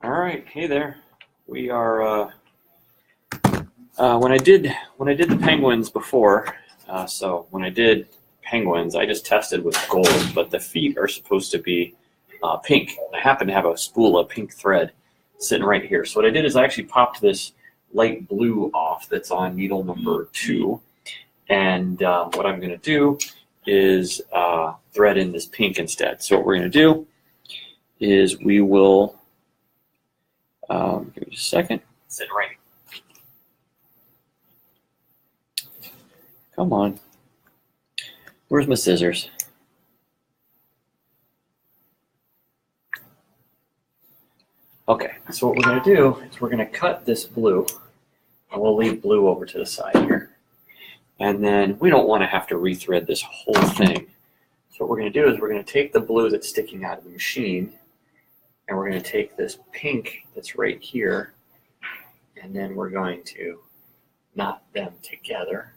All right, hey there. We are when I did the penguins before. So when I did penguins, I just tested with gold, but the feet are supposed to be pink. I happen to have a spool of pink thread sitting right here. So what I did is I actually popped this light blue off that's on needle number 2, and what I'm going to do is thread in this pink instead. So what we're going to do is we will give me just a second. Sit right. Come on. Where's my scissors? Okay, so what we're going to do is we're going to cut this blue, and we'll leave blue over to the side here. And then we don't want to have to rethread this whole thing. So what we're going to do is we're going to take the blue that's sticking out of the machine, and we're going to take this pink that's right here, and then we're going to knot them together.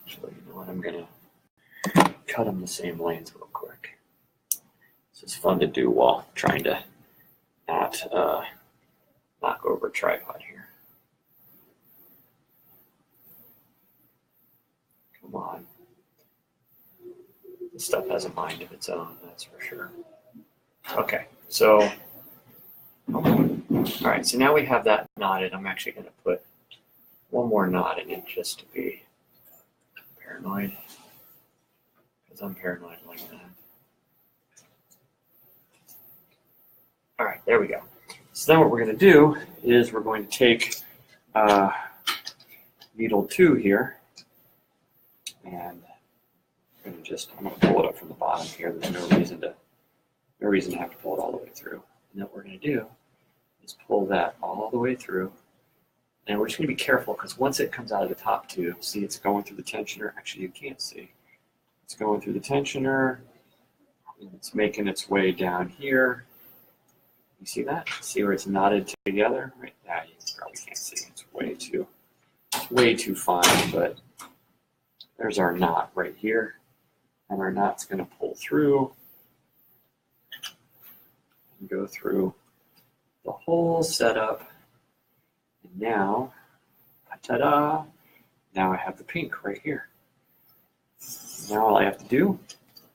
So you know what, I'm going to cut them the same length real quick. This is fun to do while trying to not knock over a tripod here. Come on. This stuff has a mind of its own, that's for sure. Okay, so, all right, so now we have that knotted. I'm actually going to put one more knot in it just to be paranoid, because I'm paranoid like that. All right, there we go. So then what we're going to do is we're going to take needle 2 here, and I'm going to pull it up from the bottom here. There's no reason to have to pull it all the way through. And then what we're going to do is pull that all the way through. And we're just going to be careful, because once it comes out of the top tube, see it's going through the tensioner. Actually, you can't see. It's going through the tensioner, and it's making its way down here. You see that? See where it's knotted together? Right now, you probably can't see. It's way too fine, but there's our knot right here. And our knot's going to pull through and go through the whole setup. And now, ta-da! Now I have the pink right here. Now all I have to do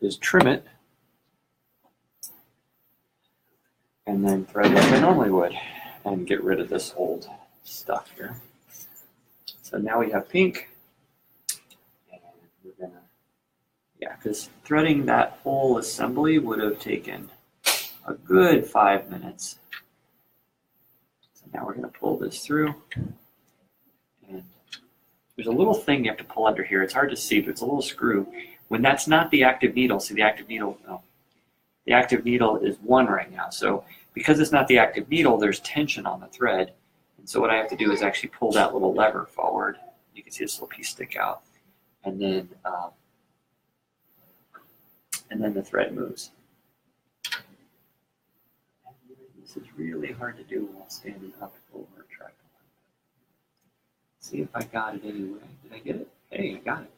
is trim it and then thread like I normally would and get rid of this old stuff here. So now we have pink. And we're gonna, yeah, because threading that whole assembly would have taken a good 5 minutes. So now we're going to pull this through. And there's a little thing you have to pull under here. It's hard to see, but it's a little screw. When that's not the active needle, see the active needle, no. The active needle is 1 right now. So because it's not the active needle, there's tension on the thread. And so what I have to do is actually pull that little lever forward. You can see this little piece stick out. And then the thread moves. This is really hard to do while standing up over a tripod. See if I got it anyway. Did I get it? Hey, I got it.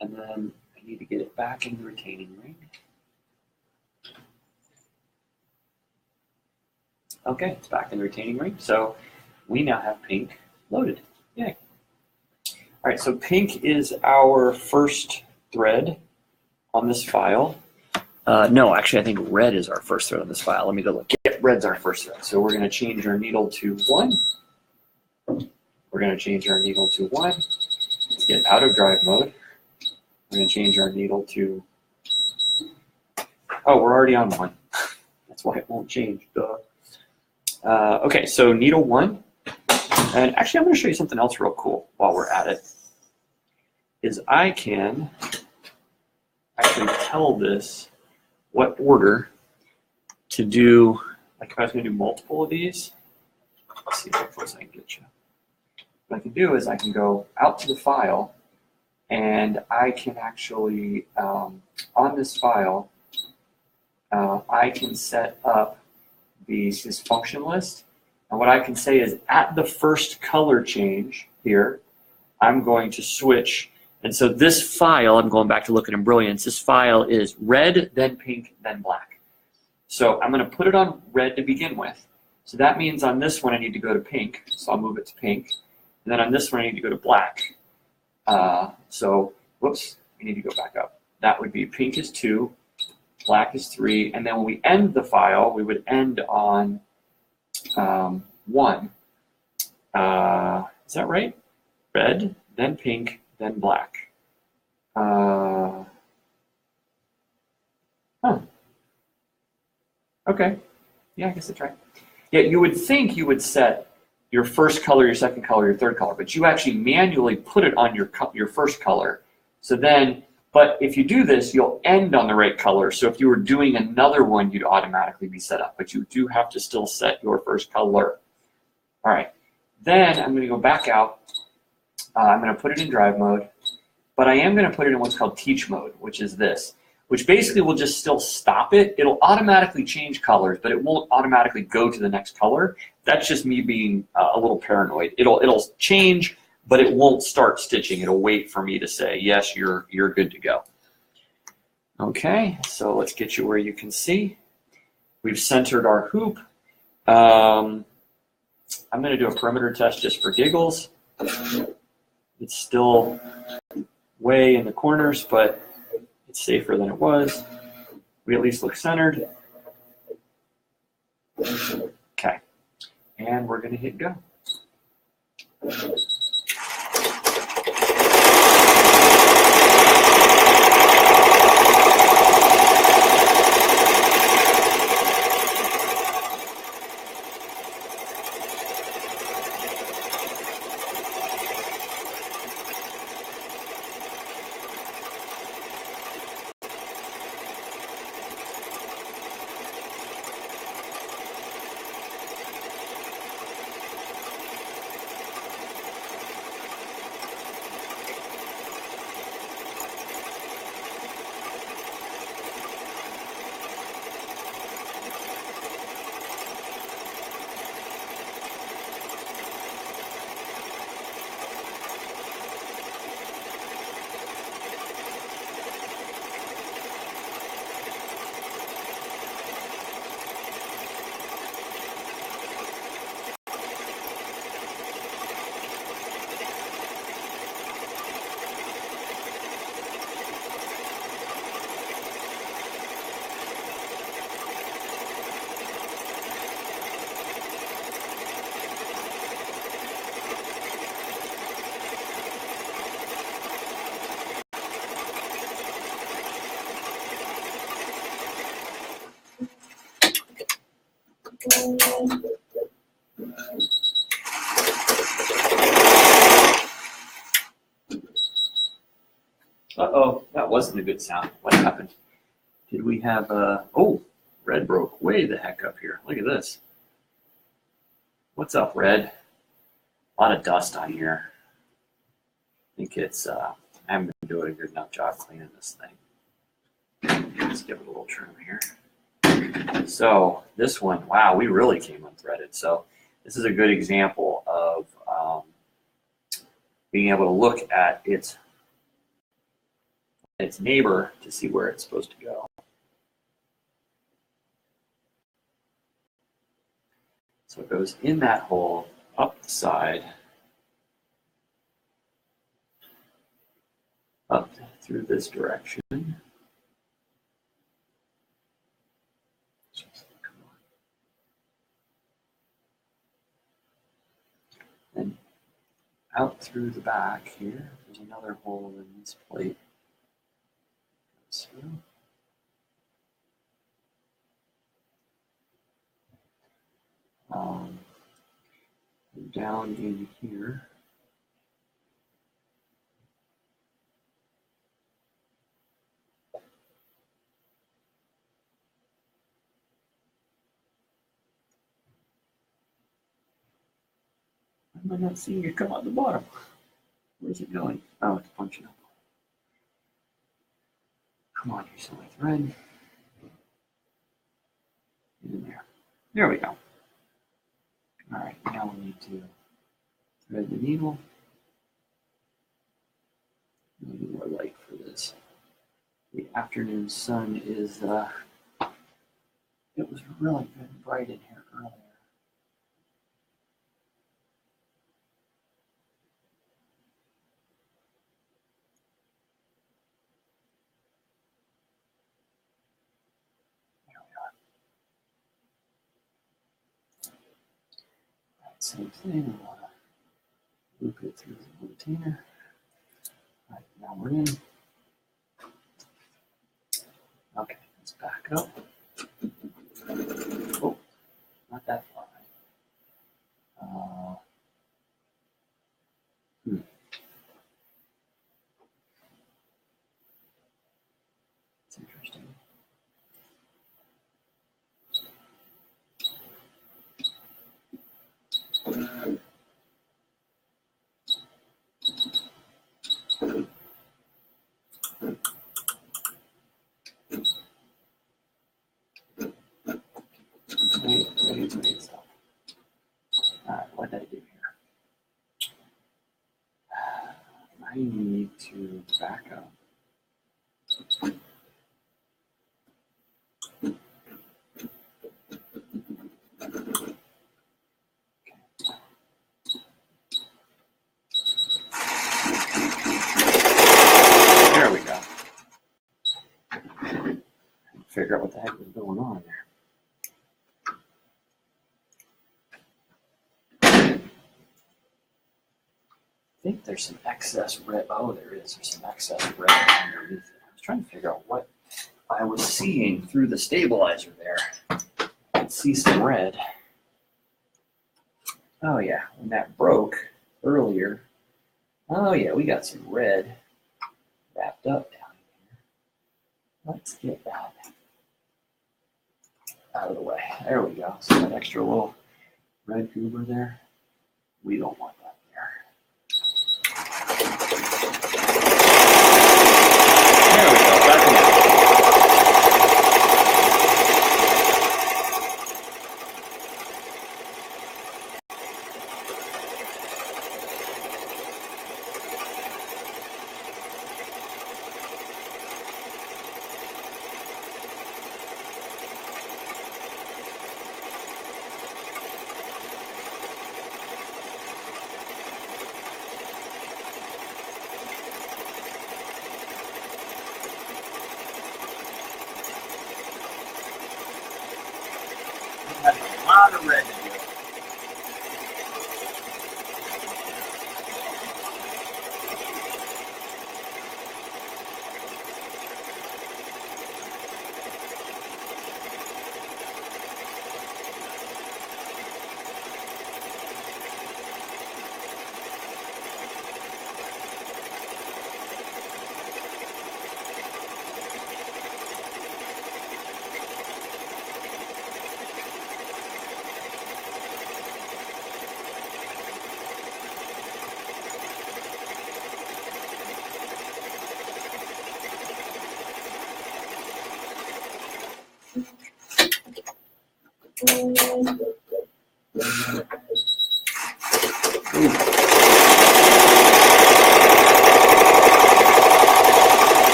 And then I need to get it back in the retaining ring. Okay, it's back in the retaining ring. So we now have pink loaded. Yay. All right, so pink is our first thread on this file. No, actually, I think red is our first thread on this file. Let me go look. Yeah, red's our first thread. So we're going to change our needle to 1. We're going to change our needle to 1. Let's get out of drive mode. We're going to change our needle to, oh, we're already on 1. That's why it won't change, duh. Okay, so needle 1. And actually, I'm going to show you something else real cool while we're at it. Is I can actually tell this what order to do. Like if I was going to do multiple of these, let's see how close I can get you. What I can do is I can go out to the file, and I can actually, on this file, I can set up this function list. And what I can say is at the first color change here, I'm going to switch. And so this file, I'm going back to look at Embrilliance, this file is red, then pink, then black. So I'm going to put it on red to begin with. So that means on this one I need to go to pink. So I'll move it to pink. And then on this one I need to go to black. So, whoops, we need to go back up. That would be pink is 2, black is 3, and then when we end the file, we would end on 1. Is that right? Red, then pink, then black. Okay. Yeah, I guess that's right. Yeah, you would think you would set your first color, your second color, your third color, but you actually manually put it on your first color. So then, but if you do this, you'll end on the right color. So if you were doing another one, you'd automatically be set up, but you do have to still set your first color. All right, then I'm going to go back out. I'm going to put it in drive mode, but I am going to put it in what's called teach mode, which is this, which basically will just still stop it. It'll automatically change colors, but it won't automatically go to the next color. That's just me being a little paranoid. It'll change, but it won't start stitching. It'll wait for me to say, yes, you're good to go. Okay, so let's get you where you can see. We've centered our hoop. I'm going to do a perimeter test just for giggles. It's still way in the corners, but it's safer than it was. We at least look centered. Okay, and we're going to hit go. Uh-oh, that wasn't a good sound. What happened? Did we have oh, red broke way the heck up here. Look at this. What's up, red? A lot of dust on here. I think it's, I haven't been doing a good enough job cleaning this thing. Let's give it a little trim here. So this one, wow, we really came unthreaded. So this is a good example of being able to look at its neighbor to see where it's supposed to go. So it goes in that hole, up the side, up through this direction. And out through the back here, there's another hole in this plate. Goes through. Down in here. Why am I not seeing it come out the bottom? Where's it going? Oh, it's punching up. Come on, use my thread. In there. There we go. All right, now we need to thread the needle. Maybe more light for this. The afternoon sun is It was really good and bright in here earlier. There we are. All right, same thing. We want to loop it through the retainer. All right, now we're in. Okay, let's back up. Oh, not that far. It's interesting. Wait, stuff. All right, what did I do here? I need to back up. There we go. Figure out what the heck was going on there. I think there's some excess red. Oh, there is. There's some excess red underneath it. I was trying to figure out what I was seeing through the stabilizer there. I could see some red. Oh yeah, when that broke earlier. Oh yeah, we got some red wrapped up down here. Let's get that out of the way. There we go. So that extra little red goober there, we don't want that there. There we go, back in there. That's a lot of red to do.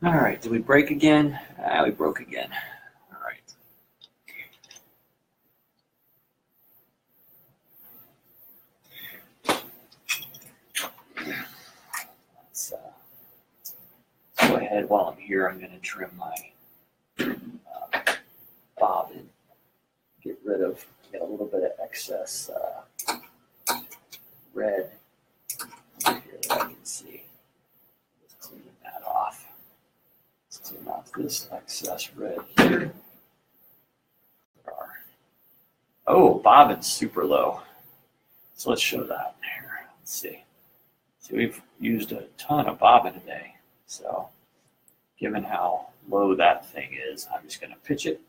All right, did we break again? We broke again. All right. Let's go ahead. While I'm here, I'm going to trim my bobbin. Get a little bit of excess red here that I can see. Just cleaning that off. Let's clean off this excess red here. Oh, bobbin's super low. So let's show that here. Let's see. So we've used a ton of bobbin today. So given how low that thing is, I'm just going to pitch it.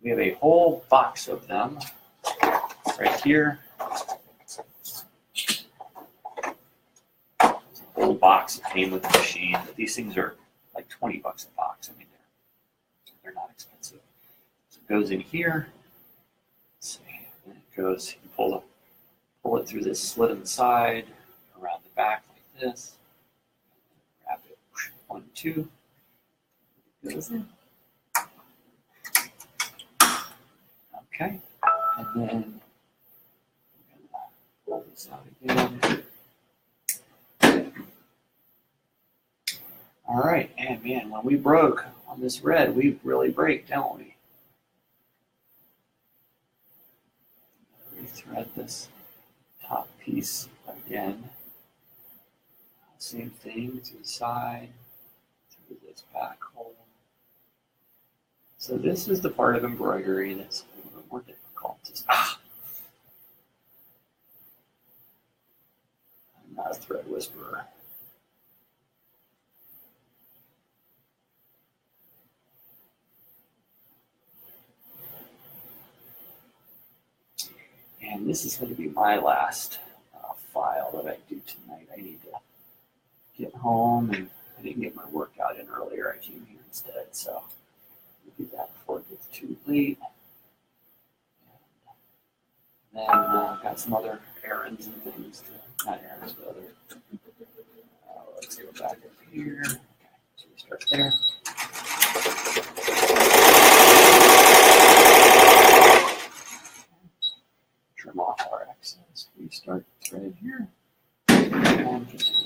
We have a whole box of them right here. Whole box that came with the machine. These things are like 20 bucks a box. I mean, they're not expensive. So it goes in here. Let's see. And it goes. You pull it through this slit in the side, around the back like this. Wrap it. 1, 2. It goes in. Okay. And then I'm gonna pull this out again. All right, and man, when we broke on this red, we really break, don't we? Rethread this top piece again. Same thing to the side, through this back hole. So this is the part of embroidery that's a little bit more difficult. I'm not a thread whisperer. And this is going to be my last file that I do tonight. I need to get home, and I didn't get my workout in earlier. I came here instead, so we'll do that before it gets too late. And then I've got some other errands and things, not errands, but other. Let's go back up here. Okay, so we start there. Trim off our excess. We start thread here and continue.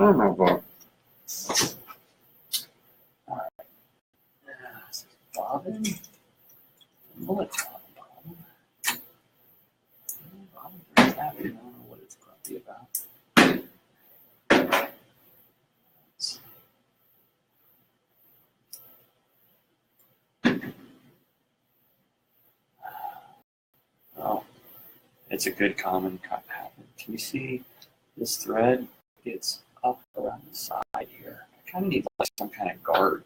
son of a... All right. Bobbin. Bullet bobbin. Bobbin very happy. I don't know what it's grumpy about. Oh, it's a good common happen. Can you see this thread gets up around the side here? I kind of need like some kind of guard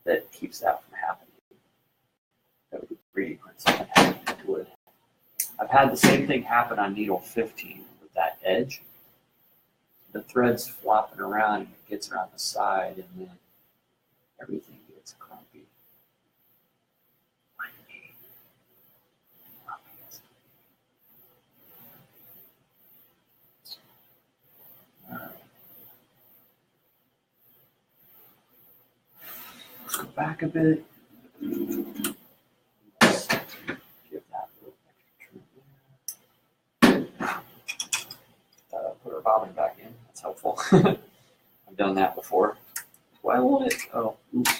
that keeps that from happening. That would be pretty when something happened. It would. I've had the same thing happen on needle 15 with that edge. The thread's flopping around and it gets around the side, and then everything gets crumpy. Let's go back a bit. Let's give that a little extra trim there. Put our bobbin back in. That's helpful. I've done that before. Why won't it? Oh, oops.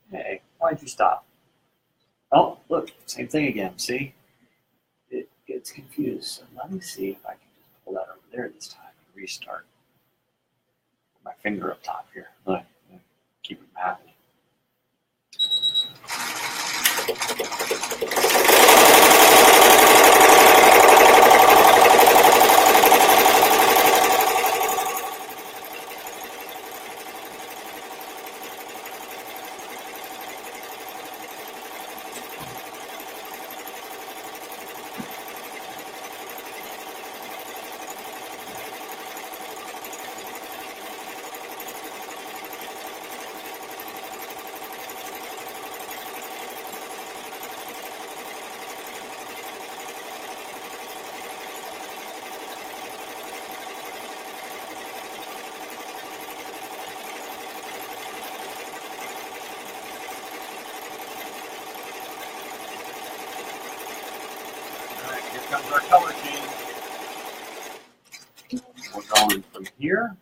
Hey, why'd you stop? Oh, look, same thing again. See? It gets confused. So let me see if I can just pull that over there this time and restart. Put my finger up top here. Look, keep it happy. going from here.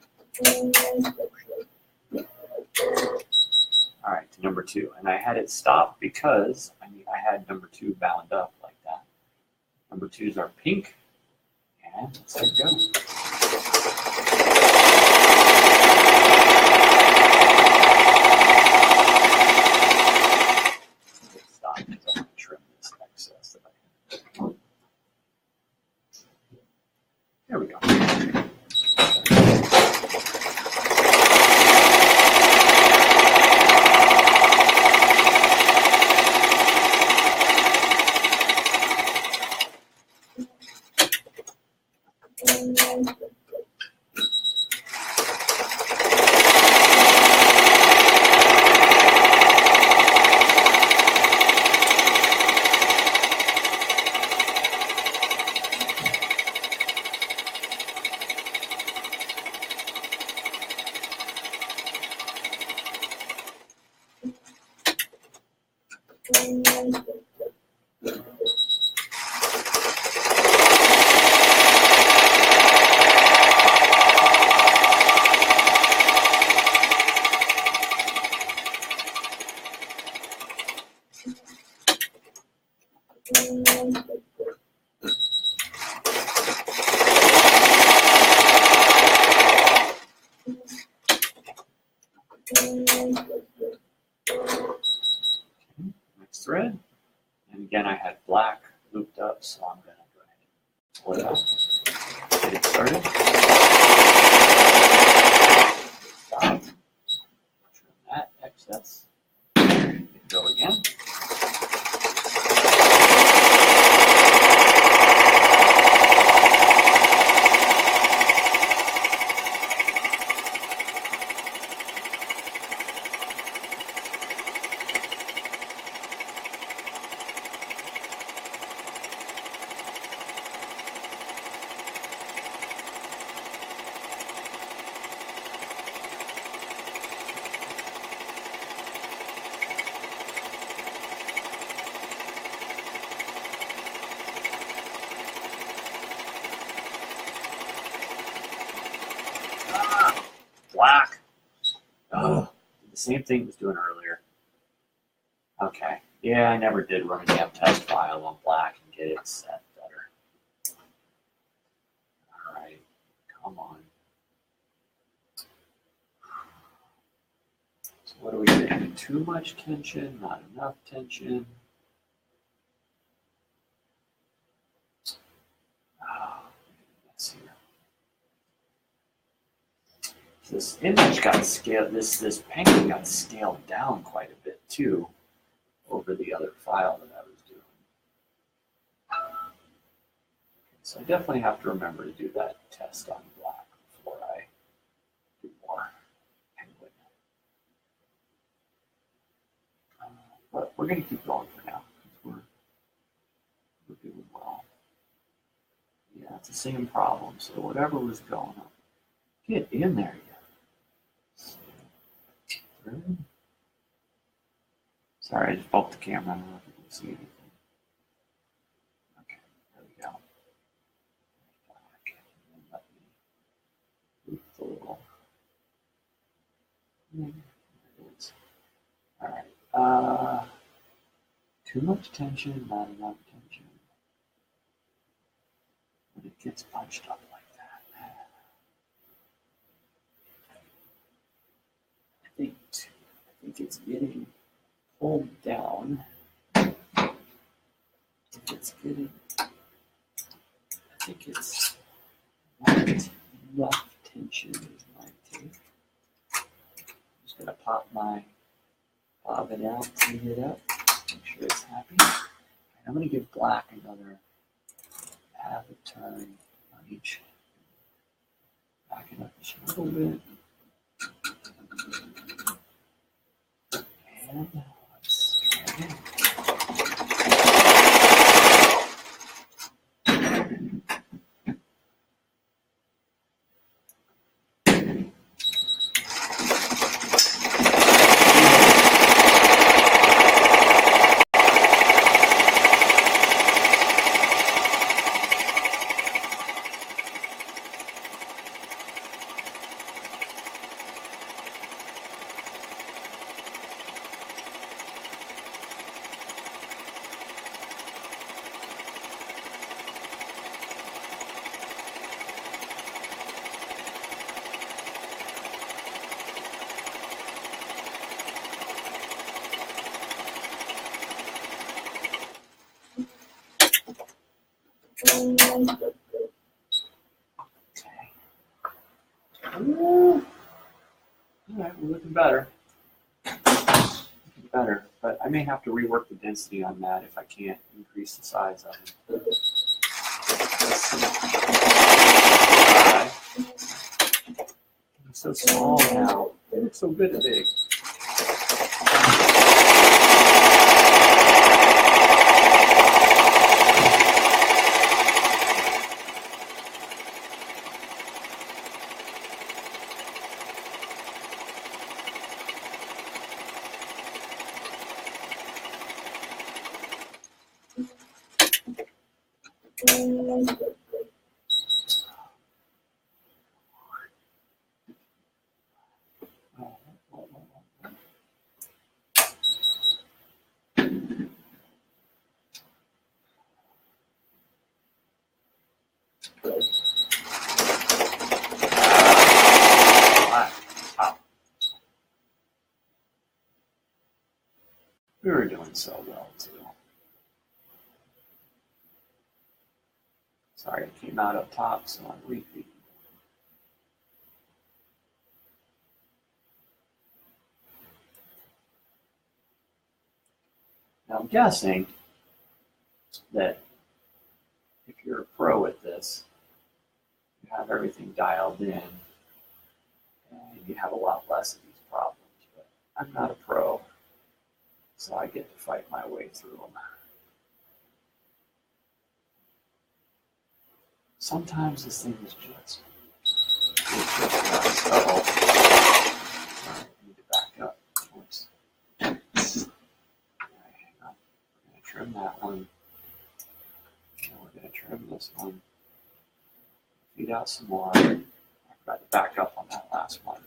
All right, to number 2. And I had it stop because I had number 2 bound up like that. Number 2s are pink. And let's let it go. Stop because I want to trim this excess that I have. There we go. Next thread. And again, I had black looped up, so I'm going to go ahead and split it up. Get it started. Stop. Trim that excess. Go again. Black. Oh, the same thing it was doing earlier. Okay. Yeah, I never did run a damn test file on black and get it set better. All right. Come on. So what are we getting? Too much tension, not enough tension. Oh, let's see here. This image got scaled, this penguin got scaled down quite a bit too over the other file that I was doing. So I definitely have to remember to do that test on black before I do more penguin. But we're going to keep going for now because we're doing well. Yeah, it's the same problem. So whatever was going on, get in there. Sorry, I just bumped the camera. I don't know if you can see anything. Okay, there we go. Let me move the little. There it is. All right. Too much tension, not enough tension. When it gets punched up like that. I think it's getting pulled down. I think it's not enough tension is my take. I'm just gonna pop my bobbin out, clean it up, make sure it's happy. I'm gonna give black another half a turn on each. Back it up just a little bit. And let's try again. All right, we're looking better. Better, but I may have to rework the density on that if I can't increase the size of it. It's so small now. They look so good and big. We were doing so well too. Sorry, it came out up top, so I'm repeating. Now I'm guessing that if you're a pro at this, you have everything dialed in and you have a lot less of these problems. But I'm not a pro, so I get to fight my way through them. Sometimes this thing is just nuts. Uh-oh. All right, I need to back up. Oops. All right, hang on. We're going to trim that one. And we're going to trim this one. Feed out some more. I forgot to back up on that last one.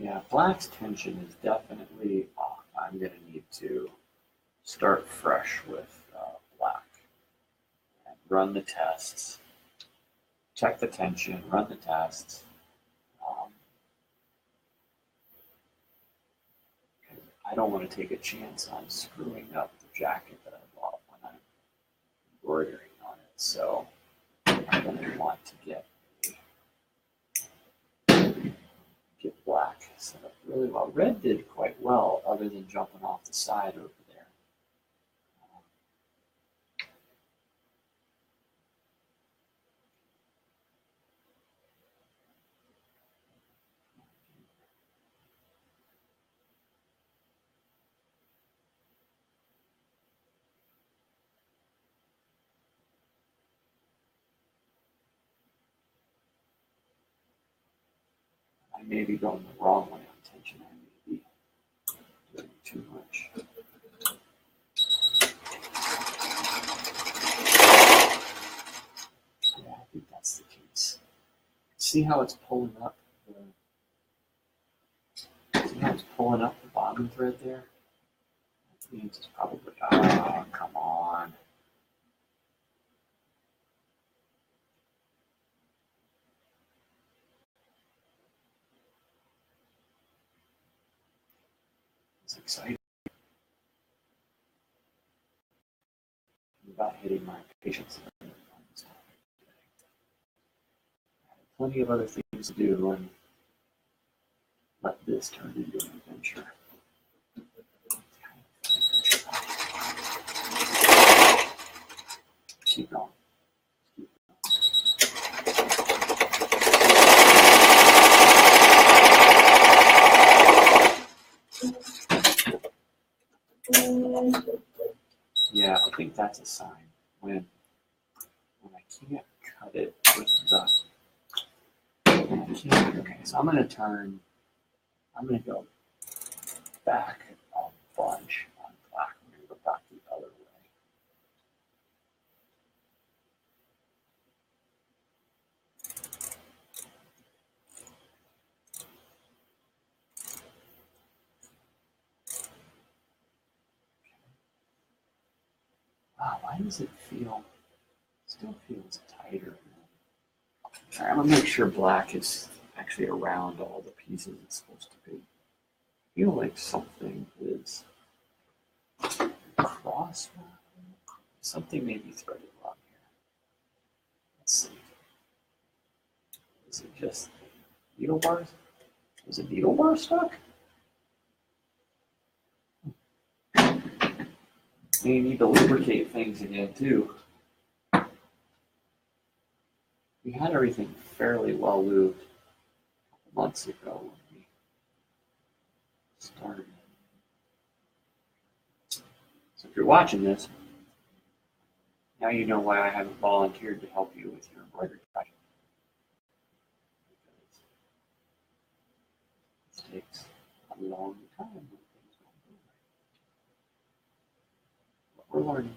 Yeah, black's tension is definitely off. I'm going to need to start fresh with black and run the tests, check the tension, run the tests. I don't want to take a chance on screwing up the jacket that I bought when I'm embroidering on it. So I'm going to want to get black set up really well. Red did quite well other than jumping off the side over there. I may be going the wrong way on tension. too much. Yeah, I think that's the case. See how it's pulling up the bottom thread there? That means it's probably, oh, come on. It's exciting. I'm about hitting my patience limit on this topic today. I have plenty of other things to do and let this turn into an adventure. Keep going. Yeah, I think that's a sign when I can't cut it with the. Okay, so I'm going to go back a bunch on black. I'm going to go back the other way. Wow, why does it still feels tighter? All right, I'm going to make sure black is actually around all the pieces it's supposed to be. I feel like something is cross. Something may be threaded wrong here. Let's see. Is it just needle bars? Is a needle bar stuck? You need to lubricate things again too. We had everything fairly well lubed a couple months ago when we started. So if you're watching this, now you know why I haven't volunteered to help you with your embroidery project. Because it takes a long time when things don't go right. What we're learning.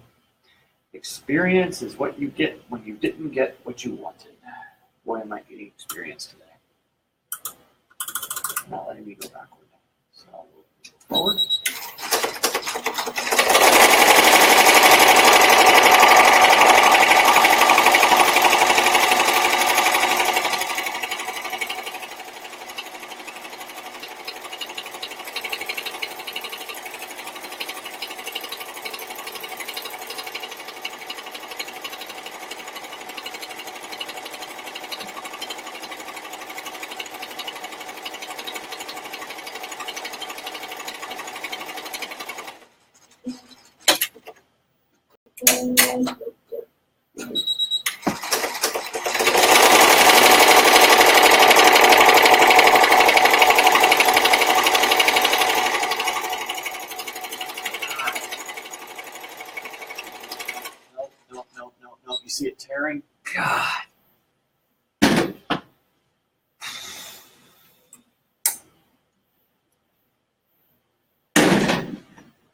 Experience is what you get when you didn't get what you wanted. Boy, am I getting experience today. Not letting me go backward. So I'll move forward. No. You see it tearing? God.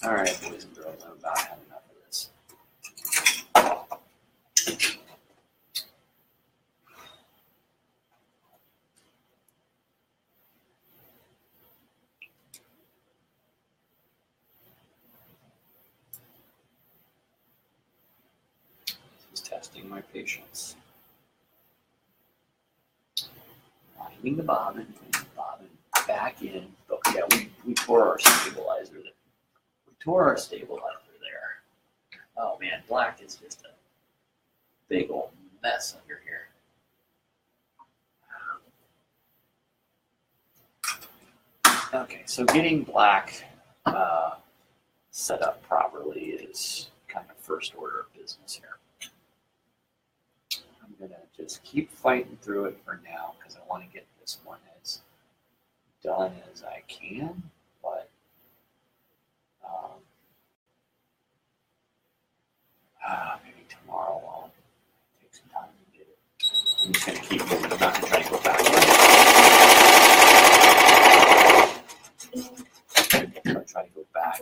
All right, boys and girls, I'm about had enough of this. This is testing my patience. Lightening the bobbin, putting the bobbin back in. But yeah, we tore our stabilizer there. We tore our stabilizer there. Oh man, black is just a big old mess under here. Okay, so getting black set up properly is kind of first order of business here. I'm going to just keep fighting through it for now because I want to get this one as done as I can, but maybe tomorrow I'll take some time to get it. I'm just going to keep moving. I'm not going to try to go backwards. I'll try to go back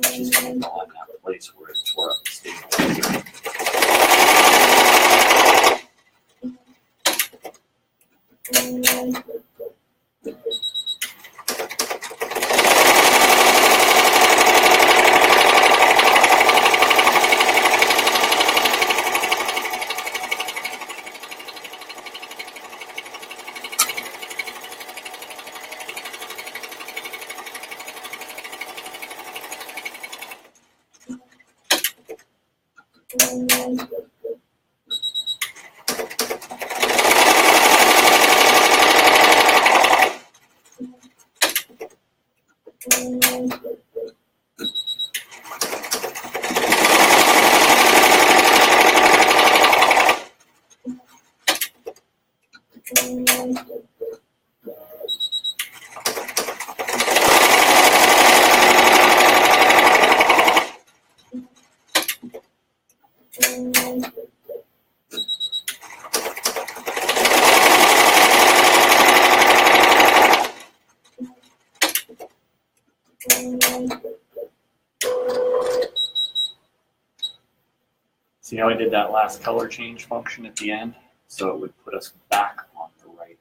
See how I did that last color change function at the end? So it would put us back on the right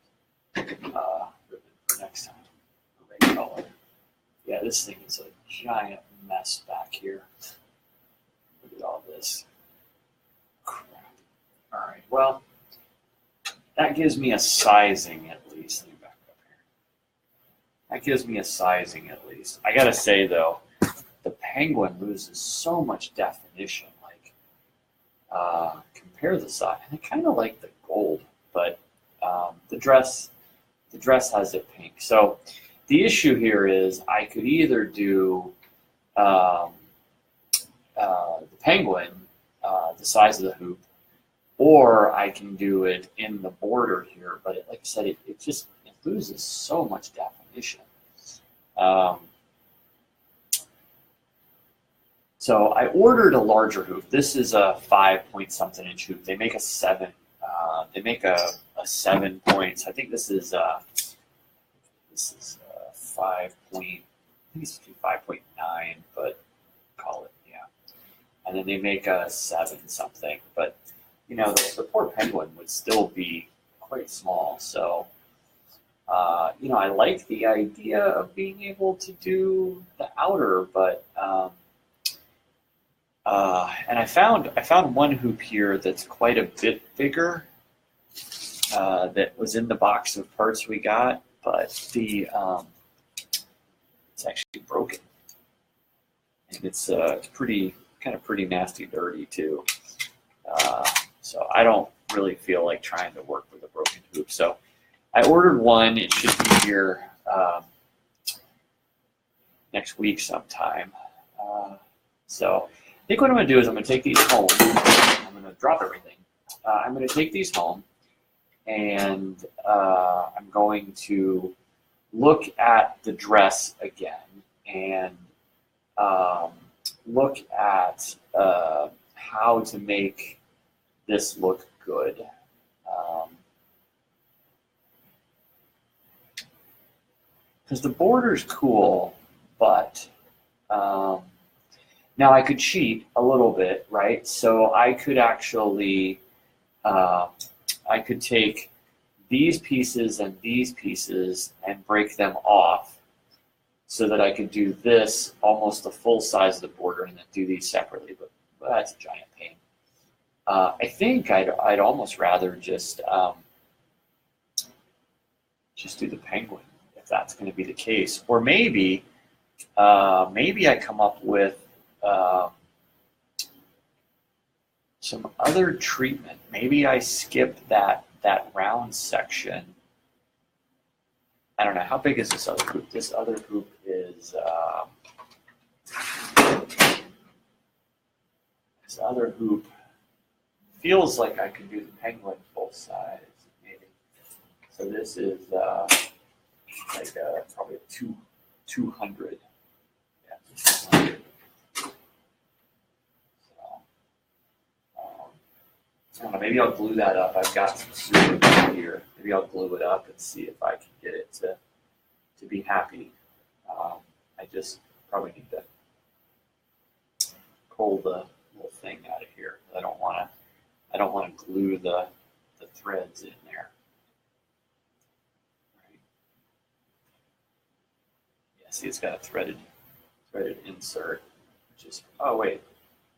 ribbon for next time, the right color. Yeah, this thing is a giant mess back here. Look at all this crap. All right, well, that gives me a sizing at least. Let me back up here. That gives me a sizing at least. I gotta say though, the penguin loses so much definition. Compare the size. I kind of like the gold, but the dress has it pink. So the issue here is I could either do the penguin, the size of the hoop, or I can do it in the border here. But like I said, it loses so much definition. So I ordered a larger hoop. This is a 5-point-something inch hoop. They make a 7. They make a 7 points. I think this is 5 point. I think it's 5.9, but call it, yeah. And then they make a 7 something. But you know, the poor penguin would still be quite small. So you know, I like the idea of being able to do the outer, but and I found one hoop here that's quite a bit bigger that was in the box of parts we got, but the it's actually broken, and it's pretty nasty dirty too. So I don't really feel like trying to work with a broken hoop. So I ordered one. It should be here next week sometime. So I think what I'm going to do is I'm going to take these home. I'm going to drop everything. I'm going to take these home, and I'm going to look at the dress again and look at how to make this look good. Because the border's cool, but now I could cheat a little bit, right? So I could actually, I could take these pieces and these pieces and break them off so that I could do this almost the full size of the border and then do these separately, but that's a giant pain. I think I'd almost rather just do the penguin if that's going to be the case, or maybe I come up with some other treatment. Maybe I skip that round section. I don't know, how big is this other hoop? This other hoop is this other hoop feels like I could do the penguin full size, maybe. So this is like probably a 200. Yeah, 200. I don't know, maybe I'll glue that up. I've got some super glue here. Maybe I'll glue it up and see if I can get it to be happy. I just probably need to pull the little thing out of here. I don't want to glue the threads in there. Right. Yeah, see, it's got a threaded insert, which is, oh wait.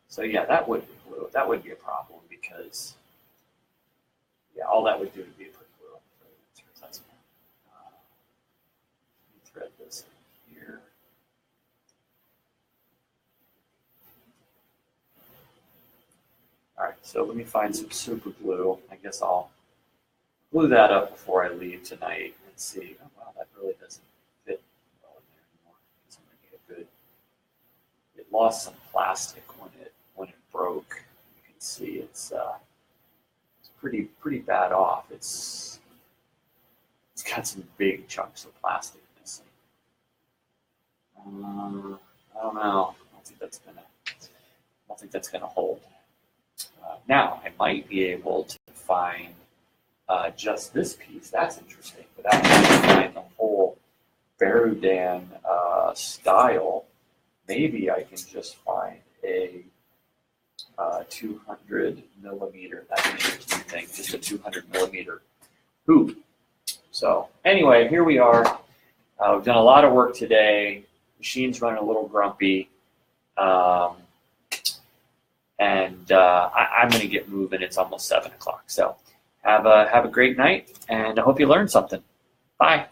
So yeah, that would glue. That would be a problem because, yeah, all that would do would be a put glue. That's fine. Thread this here. So let me find some super glue. I guess I'll glue that up before I leave tonight and see. Oh, wow, that really doesn't fit well in there anymore. It's going to need a good. It lost some plastic when it broke. You can see it's pretty bad off. It's got some big chunks of plastic missing. I don't know. I don't think that's gonna hold. Now I might be able to find just this piece. That's interesting. Without having to find the whole Berudan style, maybe I can just find a 200 millimeter. That's an interesting thing. Just a 200 millimeter hoop. So anyway, here we are. We've done a lot of work today. Machine's running a little grumpy. I'm going to get moving. It's almost 7 o'clock. So have a great night, and I hope you learned something. Bye.